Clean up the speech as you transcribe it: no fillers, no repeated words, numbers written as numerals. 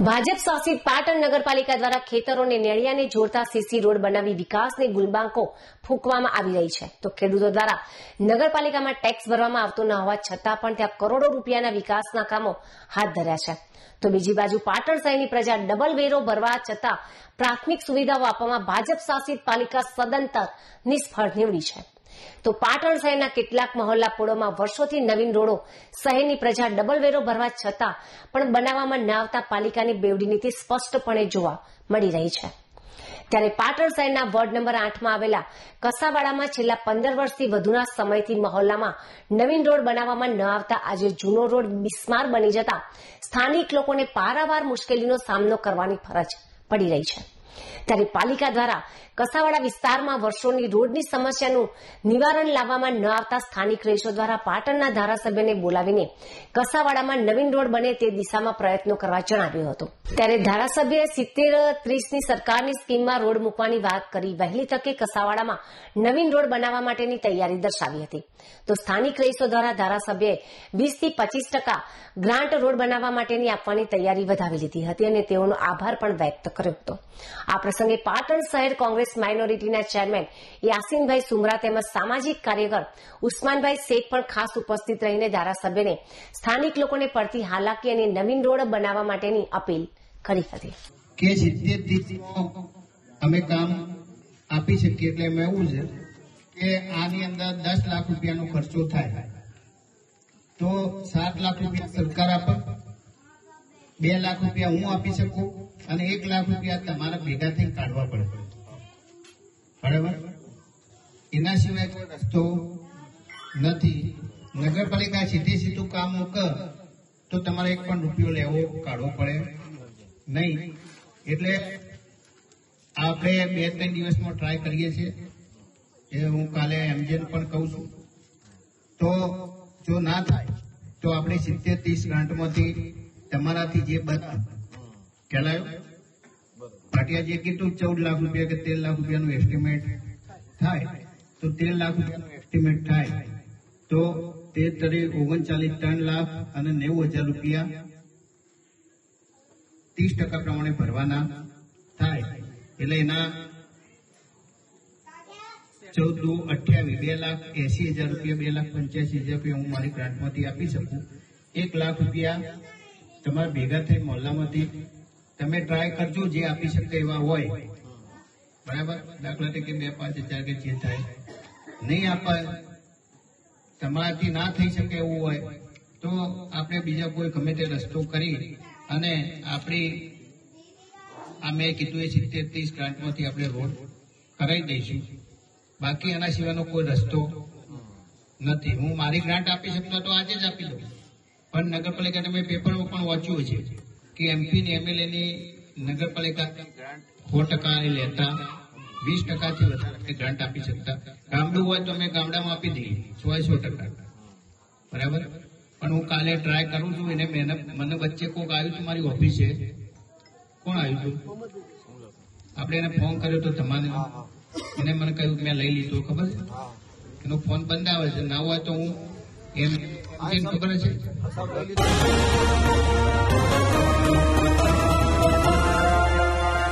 ભાજપ શાસિત પાટણ નગરપાલિકા દ્વારા ખેતરોને નેળિયાને જોડતા સીસી રોડ બનાવી વિકાસની ગુલબાંકો ફૂંકવામાં આવી રહી છે, તો ખેડૂતો દ્વારા નગરપાલિકામાં ટેક્સ ભરવામાં આવતો ન હોવા છતાં પણ ત્યાં કરોડો રૂપિયાના વિકાસના કામો હાથ ધર્યા છે. તો બીજી બાજુ પાટણ શહેરની પ્રજા ડબલ વેરો ભરવા છતાં પ્રાથમિક સુવિધાઓ આપવામાં ભાજપ શાસિત પાલિકા સદંતર નિષ્ફળ નીવડી છે. તો પાટણ શહેરના કેટલાક મહોલ્લાપોળોમાં વર્ષોથી નવીન રોડો શહેરની પ્રજા ડબલ વેરો ભરવા છતાં પણ બનાવવામાં ન આવતા પાલિકાની બેવડી નીતિ સ્પષ્ટપણે જોવા મળી રહી છે. ત્યારે પાટણ શહેરના વોર્ડ નંબર 8માં આવેલા કસાવાડામાં છેલ્લા 15 વર્ષથી વધુના સમયથી મહોલ્લામાં નવીન રોડ બનાવવામાં ન આવતા આજે જૂનો રોડ બિસ્માર બની જતા સ્થાનિક લોકોને પારાવાર મુશ્કેલીનો સામનો કરવાની ફરજ પડી રહી છે. ત્યારે પાલિકા દ્વારા કસાવાડા વિસ્તારમાં વર્ષોની રોડની સમસ્યાનું નિવારણ લાવવામાં ન આવતા સ્થાનિક રહીશો દ્વારા પાટણના ધારાસભ્યને બોલાવીને કસાવાડામાં નવીન રોડ બને તે દિશામાં પ્રયત્નો કરવા જણાવ્યું હતું. ત્યારે ધારાસભ્યએ 70-30ની સરકારની સ્કીમમાં રોડ મૂકવાની વાત કરી વહેલી તકે કસાવાડામાં નવીન રોડ બનાવવા માટેની તૈયારી દર્શાવી હતી. તો સ્થાનિક રહીશો દ્વારા ધારાસભ્યએ 20-25% ગ્રાન્ટ રોડ બનાવવા માટેની આપવાની તૈયારી વધાવી લીધી હતી અને તેઓનો આભાર પણ વ્યક્ત કર્યો હતો. આ પ્રસંગે પાટણ શહેર કોંગ્રેસ માઇનોરિટીના ચેરમેન યાસીનભાઈ સુમરા તેમજ સામાજિક કાર્યકર ઉસ્માનભાઈ શેખ પણ ખાસ ઉપસ્થિત રહીને ધારાસભ્યને સ્થાનિક લોકોને પડતી હાલાકી અને નવીન રોડ બનાવવા માટેની અપીલ કરી હતી. કે 70 અમે કામ આપી શકીએ એટલે એમાં એવું છે કે આની અંદર 10 લાખ રૂપિયાનો ખર્ચો થાય તો 7 લાખ રૂપિયા સરકાર આપે, 2 લાખ રૂપિયા હું આપી શકું અને 1 લાખ રૂપિયા તમારે ભેગા થઈને કાઢવા પડે. બરાબર? એના સિવાય કોઈ રસ્તો નથી. નગરપાલિકા સીધું કામ મૂકે તો તમારે 1 પણ રૂપિયો લેવો કાઢવો પડે નહીં. એટલે આપણે 2-3 દિવસમાં ટ્રાય કરીએ છીએ. એ હું કાલે એમજેને પણ કહું છું. તો જો ના થાય તો આપણે 70-30 ગ્રાન્ટમાંથી તમારાથી જે કહેલાયો પાટિયાજીએ કીધું 14 લાખ રૂપિયા કે 13 લાખ રૂપિયાનું એસ્ટિમેટ થાય તો 13 લાખ રૂપિયાનું એસ્ટિમેટ થાય તો 39 3 લાખ અને 90,000 રૂપિયા 30% પ્રમાણે ભરવાના થાય. એટલે એના 14-28 2,80,000 રૂપિયા 2,85,000 રૂપિયા હું મારી ગ્રાન્ટમાંથી આપી શકું. 1 લાખ રૂપિયા તમારા ભેગા થઈ મોહલ્લામાંથી તમે ટ્રાય કરજો, જે આપી શકે એવા હોય. બરાબર? દાખલા તરીકે 2-5,000 કે જે થાય નહીં અપાય, તમારાથી ના થઈ શકે એવું હોય તો આપણે બીજા કોઈ ગમે તે રસ્તો કરી અને આપણી આ મેં કીધું એ 70-30 ગ્રાન્ટમાંથી આપણે રોડ કરાવી દઈશું. બાકી એના સિવાયનો કોઈ રસ્તો નથી. હું મારી ગ્રાન્ટ આપી શકતો તો આજે જ આપી દઉં, પણ નગરપાલિકાને મેં પેપરમાં પણ વાંચ્યું છે કે એમપી ને MLA ની નગરપાલિકા ગ્રાન્ટ 4% લેતા 20%થી વધારે ગ્રાન્ટ આપી શકતા. ગામડું હોય તો અમે ગામડામાં આપી દઈએ 100%. બરાબર? પણ હું કાલે ટ્રાય કરું છું. એને મને વચ્ચે કોઈક આવ્યું હતું મારી ઓફિસે. કોણ આવ્યું હતું? આપણે એને ફોન કર્યો તો તમારે એને મને કહ્યું મેં લઈ લીધો. ખબર છે? એનો ફોન બંધ આવે છે. ના હોય તો હું એમ ખબર છે.